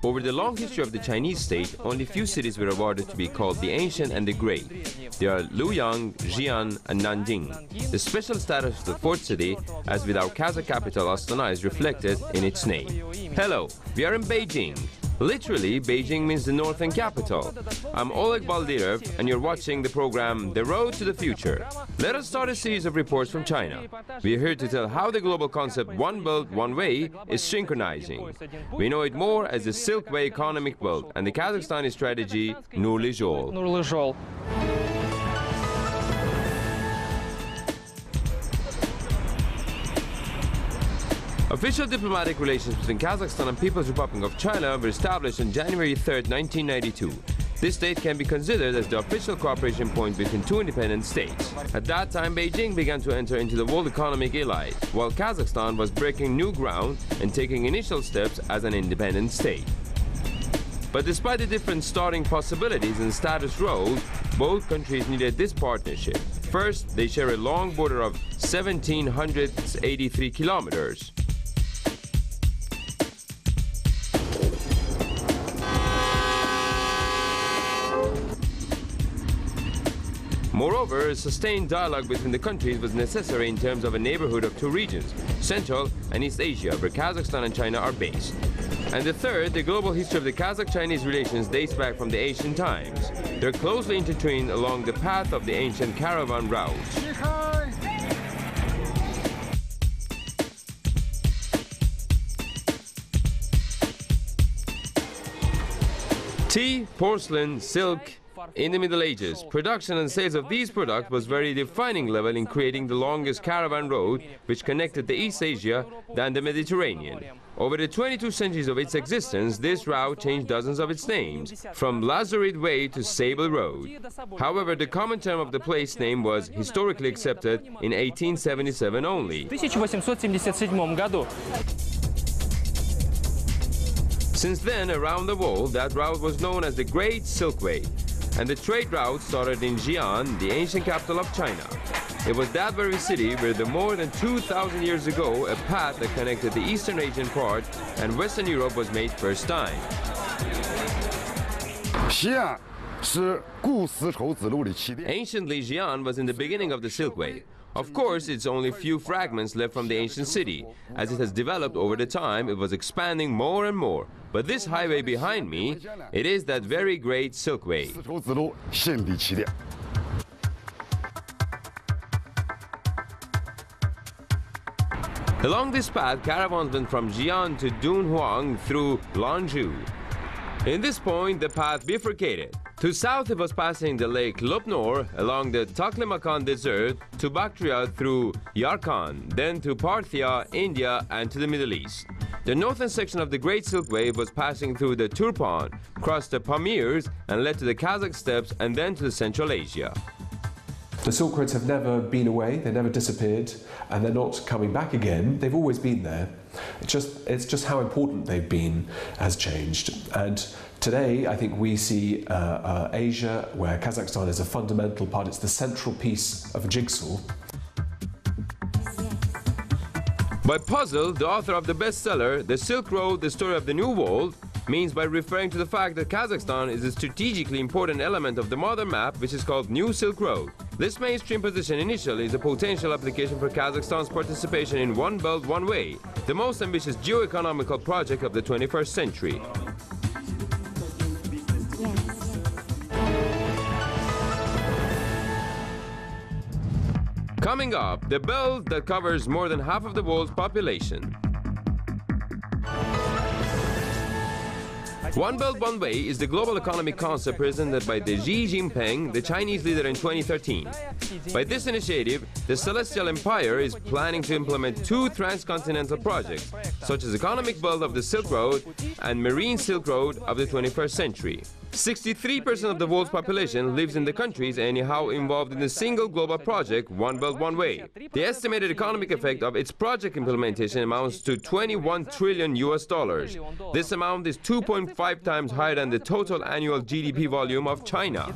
Over the long history of the Chinese state, only few cities were awarded to be called the Ancient and the Great. They are Luoyang, Xi'an, and Nanjing. The special status of the fourth city, as with our Kazakh capital Astana, is reflected in its name. Hello, we are in Beijing. Literally, Beijing means the northern capital. I'm Oleg Baldirev, and you're watching the program The Road to the Future. Let us start a series of reports from China. We are here to tell how the global concept One Belt, One Way is synchronizing. We know it more as the Silk Way economic belt and the Kazakhstani strategy Joly. Official diplomatic relations between Kazakhstan and People's Republic of China were established on January 3, 1992. This date can be considered as the official cooperation point between two independent states. At that time, Beijing began to enter into the world economic elite, while Kazakhstan was breaking new ground and taking initial steps as an independent state. But despite the different starting possibilities and status roles, both countries needed this partnership. First, they share a long border of 1,783 kilometers. Moreover, a sustained dialogue between the countries was necessary in terms of a neighborhood of two regions, Central and East Asia, where Kazakhstan and China are based. And the third, the global history of the Kazakh-Chinese relations dates back from the ancient times. They're closely intertwined along the path of the ancient caravan routes. Tea, porcelain, silk. In the Middle Ages, production and sales of these products was very defining level in creating the longest caravan road which connected the East Asia than the Mediterranean. Over the 22 centuries of its existence, this route changed dozens of its names, from Lazarid Way to Sable Road. However, the common term of the place name was historically accepted in 1877 only. Since then, around the world, that route was known as the Great Silk Way. And the trade route started in Xi'an, the ancient capital of China. It was that very city where more than 2,000 years ago, a path that connected the Eastern Asian part and Western Europe was made first time. Anciently, Xi'an was in the beginning of the Silk Way. Of course, it's only few fragments left from the ancient city. As it has developed over the time, it was expanding more and more. But this highway behind me, it is that very great Silk Way. Along this path, caravans went from Xi'an to Dunhuang through Lanzhou. In this point, the path bifurcated. To south, it was passing the lake Lopnor along the Taklamakan Desert to Bactria through Yarkand, then to Parthia, India, and to the Middle East. The northern section of the Great Silk Way was passing through the Turpan, crossed the Pamirs, and led to the Kazakh steppes and then to the Central Asia. The Silk Roads have never been away, they never disappeared, and they're not coming back again. They've always been there. It's just how important they've been has changed. And today, I think we see Asia, where Kazakhstan is a fundamental part. It's the central piece of a jigsaw. By puzzle, the author of the bestseller, The Silk Road, The Story of the New World, means by referring to the fact that Kazakhstan is a strategically important element of the modern map, which is called New Silk Road. This mainstream position initially is a potential application for Kazakhstan's participation in One Belt, One Way, the most ambitious geo-economical project of the 21st century. Coming up, the belt that covers more than half of the world's population. One Belt, One Way is the global economic concept presented by Xi Jinping, the Chinese leader, in 2013. By this initiative, the Celestial Empire is planning to implement two transcontinental projects, such as Economic Belt of the Silk Road and Marine Silk Road of the 21st century. 63% of the world's population lives in the countries anyhow involved in the single global project, One Belt, One Way. The estimated economic effect of its project implementation amounts to $21 trillion. This amount is 2.5 times higher than the total annual GDP volume of China.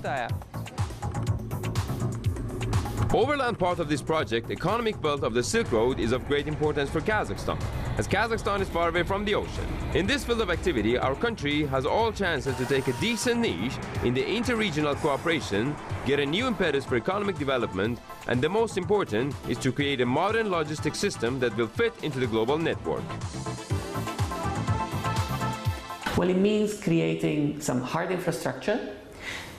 Overland part of this project, economic belt of the Silk Road, is of great importance for Kazakhstan, as Kazakhstan is far away from the ocean. In this field of activity, our country has all chances to take a decent niche in the inter-regional cooperation, get a new impetus for economic development, and the most important is to create a modern logistics system that will fit into the global network. Well, it means creating some hard infrastructure,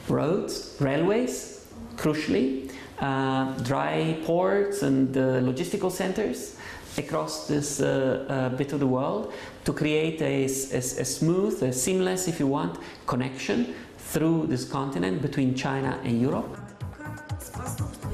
roads, railways, crucially, dry ports and logistical centers across this bit of the world to create a smooth, a seamless, if you want, connection through this continent between China and Europe.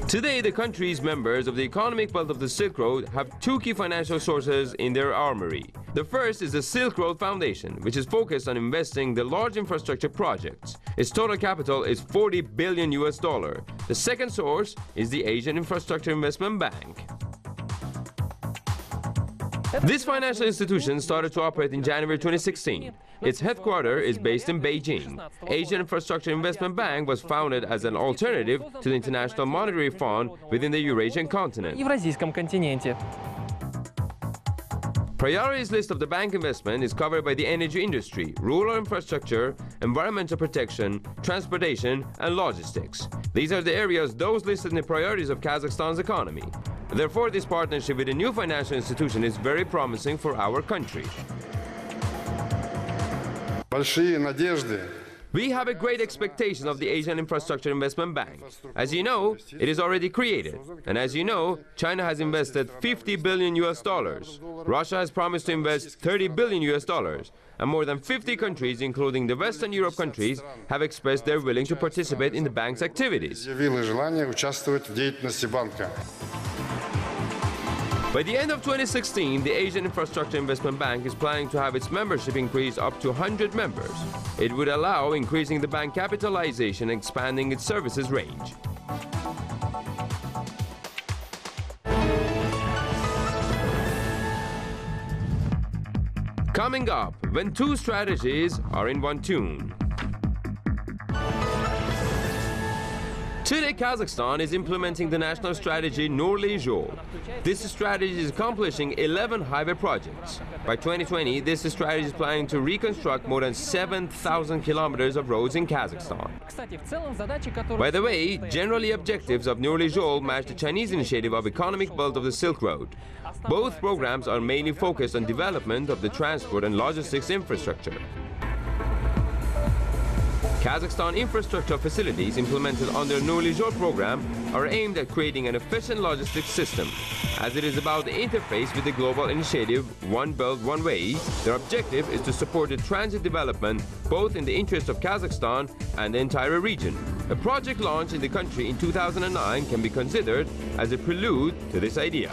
Today, the countries members of the economic belt of the Silk Road have two key financial sources in their armory. The first is the Silk Road Foundation, which is focused on investing the large infrastructure projects. Its total capital is $40 billion. The second source is the Asian Infrastructure Investment Bank. This financial institution started to operate in January 2016. Its headquarters is based in Beijing. Asian Infrastructure Investment Bank was founded as an alternative to the International Monetary Fund within the Eurasian continent. Priorities list of the bank investment is covered by the energy industry, rural infrastructure, environmental protection, transportation, and logistics. These are the areas those listed in the priorities of Kazakhstan's economy. Therefore, this partnership with a new financial institution is very promising for our country. We have a great expectation of the Asian Infrastructure Investment Bank. As you know, it is already created. And as you know, China has invested $50 billion. Russia has promised to invest $30 billion. And more than 50 countries, including the Western Europe countries, have expressed their willing to participate in the bank's activities. By the end of 2016, the Asian Infrastructure Investment Bank is planning to have its membership increase up to 100 members. It would allow increasing the bank capitalization and expanding its services range. Coming up, when two strategies are in one tune. Today, Kazakhstan is implementing the national strategy Joly. This strategy is accomplishing 11 highway projects. By 2020, this strategy is planning to reconstruct more than 7,000 kilometers of roads in Kazakhstan. By the way, generally objectives of Joly match the Chinese initiative of economic belt of the Silk Road. Both programs are mainly focused on development of the transport and logistics infrastructure. Kazakhstan infrastructure facilities implemented under Joly program are aimed at creating an efficient logistics system. As it is about the interface with the global initiative One Belt, One Way, their objective is to support the transit development both in the interest of Kazakhstan and the entire region. A project launched in the country in 2009 can be considered as a prelude to this idea.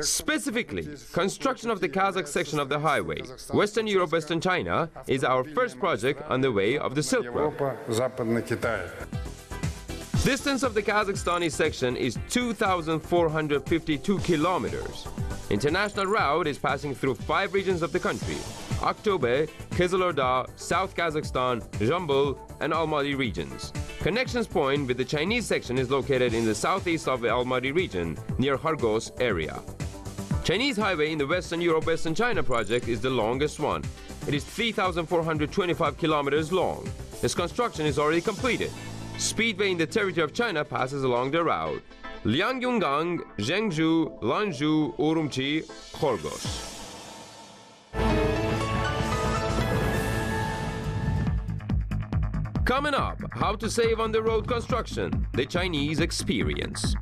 Specifically, construction of the Kazakh section of the highway, Western Europe, Western China, is our first project on the way of the Silk Road. Distance of the Kazakhstani section is 2,452 kilometers. International route is passing through 5 regions of the country: Aktobe, Kizilorda, South Kazakhstan, Jambul, and Almaty regions. Connections point with the Chinese section is located in the southeast of the Almaty region, near Khargos area. Chinese highway in the Western Europe, Western China project is the longest one. It is 3,425 kilometers long. Its construction is already completed. Speedway in the territory of China passes along the route: Liangyungang, Zhengzhou, Lanzhou, Urumqi, Khargos. Coming up, how to save on the road construction, the Chinese experience.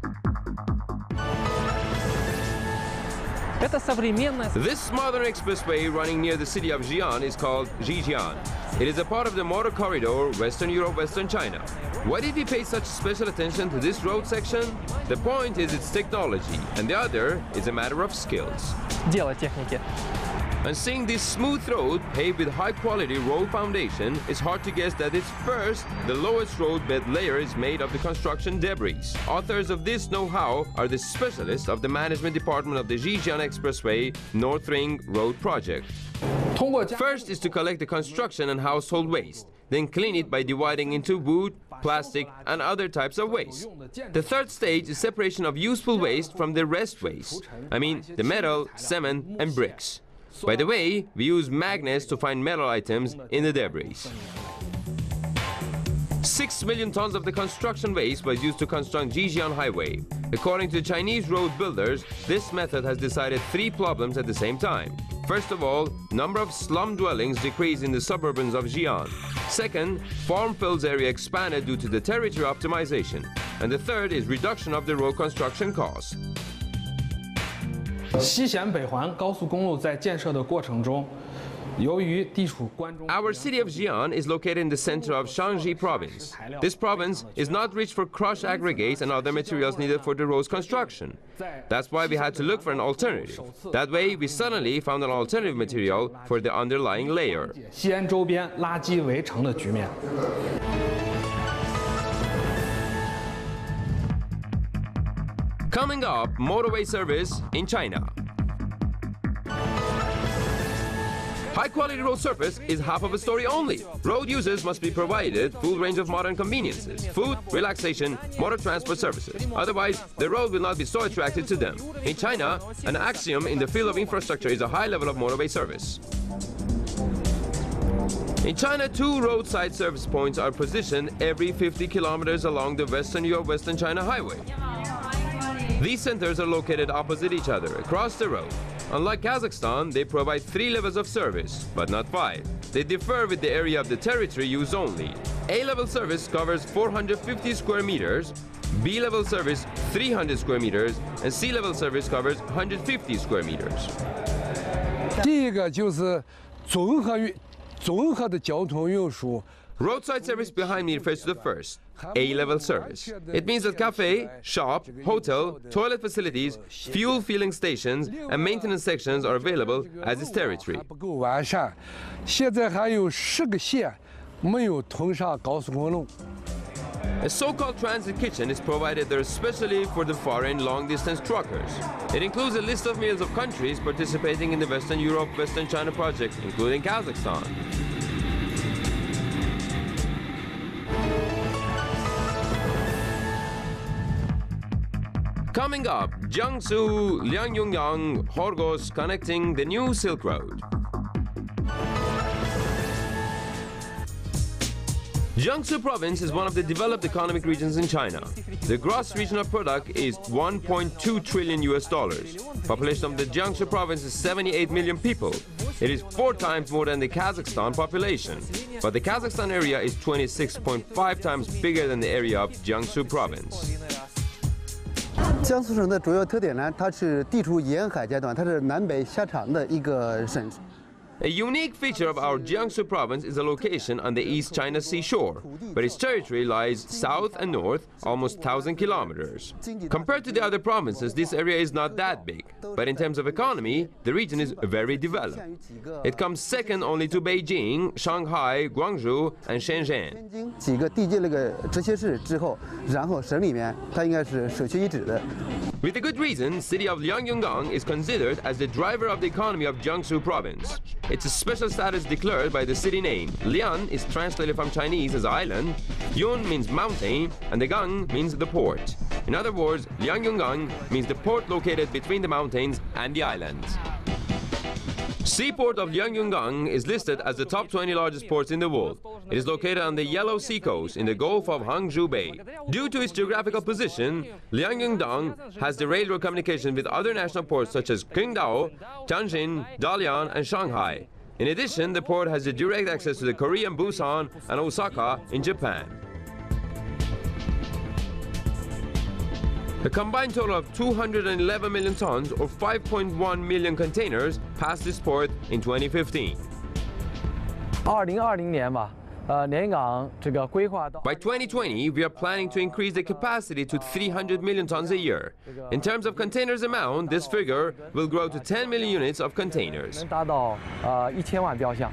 This modern expressway running near the city of Xi'an is called Zhejiang. It is a part of the motor corridor Western Europe, Western China. Why did we pay such special attention to this road section? The point is its technology, and the other is a matter of skills. And seeing this smooth road paved with high-quality road foundation, it's hard to guess that it's first, the lowest road bed layer is made of the construction debris. Authors of this know-how are the specialists of the management department of the Zhejiang Expressway North Ring Road project. First is to collect the construction and household waste. then clean it by dividing into wood, plastic, and other types of waste. The third stage is separation of useful waste from the rest waste. I mean, the metal, cement, and bricks. By the way, we use magnets to find metal items in the debris. 6 million tons of the construction waste was used to construct Jijian Highway. According to Chinese road builders, this method has decided 3 problems at the same time. First of all, number of slum dwellings decreased in the suburbs of Xi'an. Second, farm fields area expanded due to the territory optimization. And the third is reduction of the road construction costs. 西咸北环高速公路在建设的过程中， Our city of Xi'an is located in the center of Shaanxi province. This province is not rich for crushed aggregates and other materials needed for the road's construction. That's why we had to look for an alternative. That way, we suddenly found an alternative material for the underlying layer. 西安周边垃圾围城的局面。 Coming up, motorway service in China. High-quality road surface is half of a story only. Road users must be provided full range of modern conveniences, food, relaxation, motor transport services. Otherwise, the road will not be so attractive to them. In China, an axiom in the field of infrastructure is a high level of motorway service. In China, 2 roadside service points are positioned every 50 kilometers along the Western Western China Highway. These centers are located opposite each other across the road. Unlike Kazakhstan, they provide 3 levels of service, but not 5. They differ with the area of the territory used only. A-level service covers 450 square meters, B-level service 300 square meters, and C-level service covers 150 square meters. 第一个就是综合的交通运输。 Roadside service behind me refers to the first, A-level service. It means that cafe, shop, hotel, toilet facilities, fuel filling stations, and maintenance sections are available as its territory. 不够完善，现在还有10个县没有通上高速公路。 A so-called transit kitchen is provided there especially for the foreign long-distance truckers. It includes a list of meals of countries participating in the Western Europe, Western China project, including Kazakhstan. Coming up, Jiangsu, Liangyungyang, Horgos connecting the new Silk Road. Jiangsu province is one of the developed economic regions in China. The gross regional product is $1.2 trillion. Population of the Jiangsu province is 78 million people. It is 4 times more than the Kazakhstan population. But the Kazakhstan area is 26.5 times bigger than the area of Jiangsu province. 江苏省的主要特点呢，它是地处沿海阶段，它是南北狭长的一个省。 A unique feature of our Jiangsu province is the location on the East China Sea shore, but its territory lies south and north, almost 1,000 kilometers. Compared to the other provinces, this area is not that big, but in terms of economy, the region is very developed. It comes second only to Beijing, Shanghai, Guangzhou, and Shenzhen. 几个地界那个直辖市之后，然后省里面它应该是首屈一指的。 With a good reason, city of Liangyungang is considered as the driver of the economy of Jiangsu province. It's a special status declared by the city name. Lian is translated from Chinese as island, Yun means mountain, and the Gang means the port. In other words, Liangyungang means the port located between the mountains and the islands. Seaport of Liangyungang is listed as the top 20 largest ports in the world. It is located on the Yellow Sea coast in the Gulf of Hangzhou Bay. Due to its geographical position, Liangyungang has the railroad communication with other national ports such as Qingdao, Tianjin, Dalian, and Shanghai. In addition, the port has the direct access to the Korean Busan and Osaka in Japan. A combined total of 211 million tons or 5.1 million containers passed this port in 2015. 2020年吧，连港这个规划到。 By 2020, we are planning to increase the capacity to 300 million tons a year. In terms of containers amount, this figure will grow to 10 million units of containers. 能达到1000万标箱。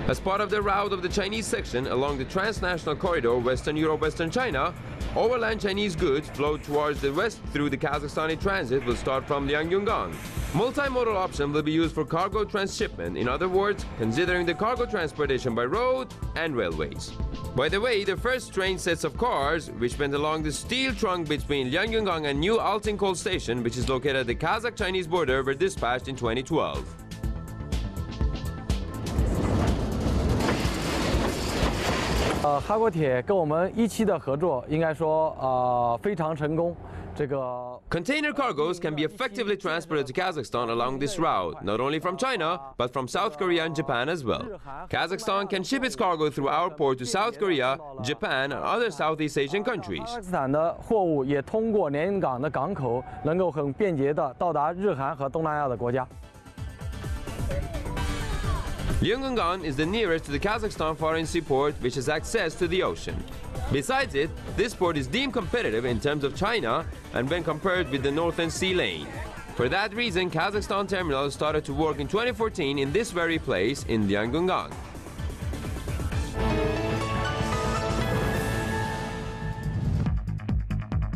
As part of the route of the Chinese section along the transnational corridor Western Europe, Western China, Overland Chinese goods flow towards the west through the Kazakhstani transit will start from Liangyungang. Multimodal option will be used for cargo transshipment, in other words, considering the cargo transportation by road and railways. By the way, the first train sets of cars, which went along the steel trunk between Liangyungang and New Alting Coal Station, which is located at the Kazakh-Chinese border, were dispatched in 2012. Container cargoes can be effectively transported to Kazakhstan along this route, not only from China, but from South Korea and Japan as well. Kazakhstan can ship its cargo through our port to South Korea, Japan, and other Southeast Asian countries. Liangyungang is the nearest to the Kazakhstan foreign sea port, which has access to the ocean. Besides it, this port is deemed competitive in terms of China and when compared with the Northern Sea lane. For that reason, Kazakhstan Terminals started to work in 2014 in this very place in Liangyungang.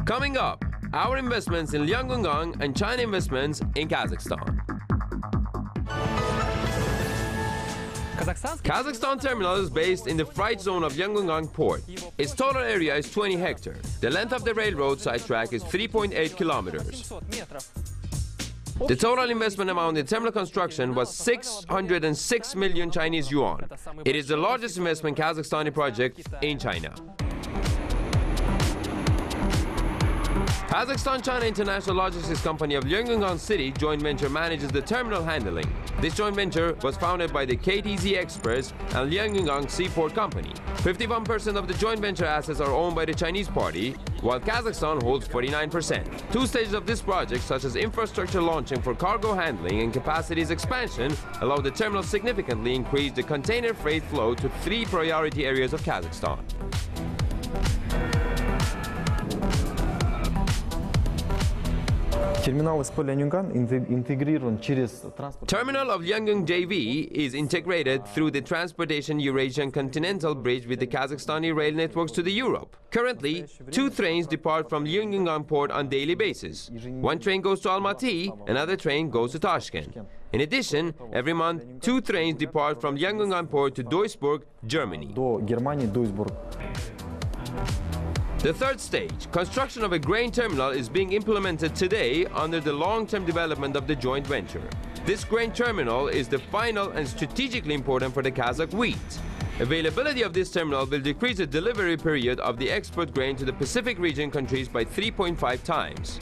Coming up, our investments in Liangyungang and China investments in Kazakhstan. Kazakhstan Terminal is based in the freight zone of Liangyungang port. Its total area is 20 hectares. The length of the railroad side track is 3.8 kilometers. The total investment amount in terminal construction was 606 million Chinese yuan. It is the largest investment Kazakhstani project in China. Kazakhstan-China International Logistics Company of Liangyungang City joint venture manages the terminal handling. This joint venture was founded by the KTZ Express and Liangyungang Seaport Company. 51% of the joint venture assets are owned by the Chinese party, while Kazakhstan holds 49%. Two stages of this project, such as infrastructure launching for cargo handling and capacities expansion, allow the terminal significantly increase the container freight flow to 3 priority areas of Kazakhstan. Terminal of Liangyungang JV is integrated through the Transportation Eurasian Continental Bridge with the Kazakhstani rail networks to the Europe. Currently, 2 trains depart from Liangyungang port on daily basis. 1 train goes to Almaty, another train goes to Tashkent. In addition, every month, 2 trains depart from Liangyungang port to Duisburg, Germany. The third stage, construction of a grain terminal, is being implemented today under the long-term development of the joint venture. This grain terminal is the final and strategically important for the Kazakh wheat. Availability of this terminal will decrease the delivery period of the export grain to the Pacific region countries by 3.5 times.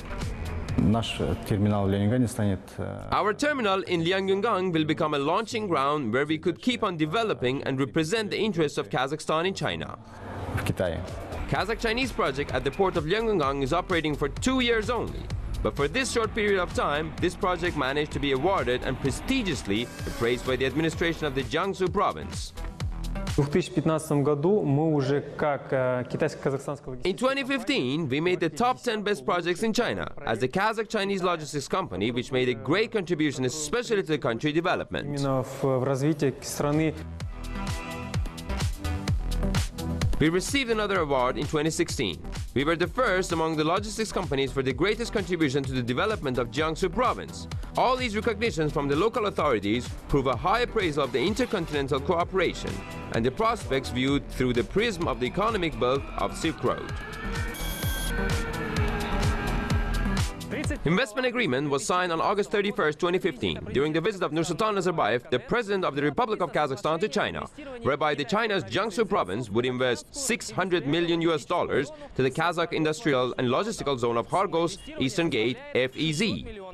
Our terminal in Liangyungang will become a launching ground where we could keep on developing and represent the interests of Kazakhstan in China. Kazakh-Chinese project at the port of Liangyungang is operating for 2 years only. But for this short period of time, this project managed to be awarded and prestigiously appraised by the administration of the Jiangsu province. In 2015, we made the top 10 best projects in China as the Kazakh-Chinese Logistics Company, which made a great contribution especially to the country development. We received another award in 2016. We were the first among the logistics companies for the greatest contribution to the development of Jiangsu province. All these recognitions from the local authorities prove a high appraisal of the intercontinental cooperation and the prospects viewed through the prism of the economic belt of Silk Road. Investment agreement was signed on August 31st, 2015, during the visit of Nursultan Nazarbayev, the President of the Republic of Kazakhstan, to China, whereby the China's Jiangsu province would invest $600 million to the Kazakh Industrial and Logistical Zone of Khargos Eastern Gate, FEZ.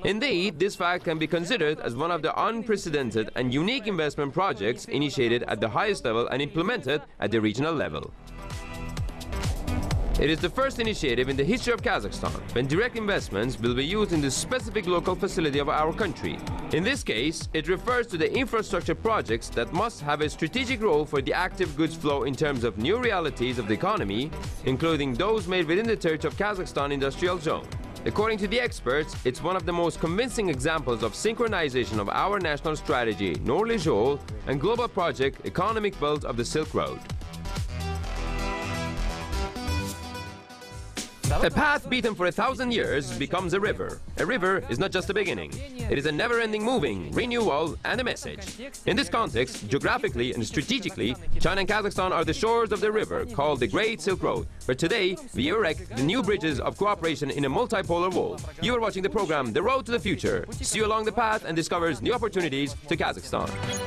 Indeed, this fact can be considered as one of the unprecedented and unique investment projects initiated at the highest level and implemented at the regional level. It is the first initiative in the history of Kazakhstan when direct investments will be used in the specific local facility of our country. In this case, it refers to the infrastructure projects that must have a strategic role for the active goods flow in terms of new realities of the economy, including those made within the territory of Kazakhstan Industrial Zone. According to the experts, it's one of the most convincing examples of synchronization of our national strategy, Joly, and global project Economic Belt of the Silk Road. A path beaten for 1,000 years becomes a river. A river is not just a beginning. It is a never-ending moving, renewal, and a message. In this context, geographically and strategically, China and Kazakhstan are the shores of the river called the Great Silk Road, where today we erect the new bridges of cooperation in a multipolar world. You are watching the program The Road to the Future. See you along the path and discovers new opportunities to Kazakhstan.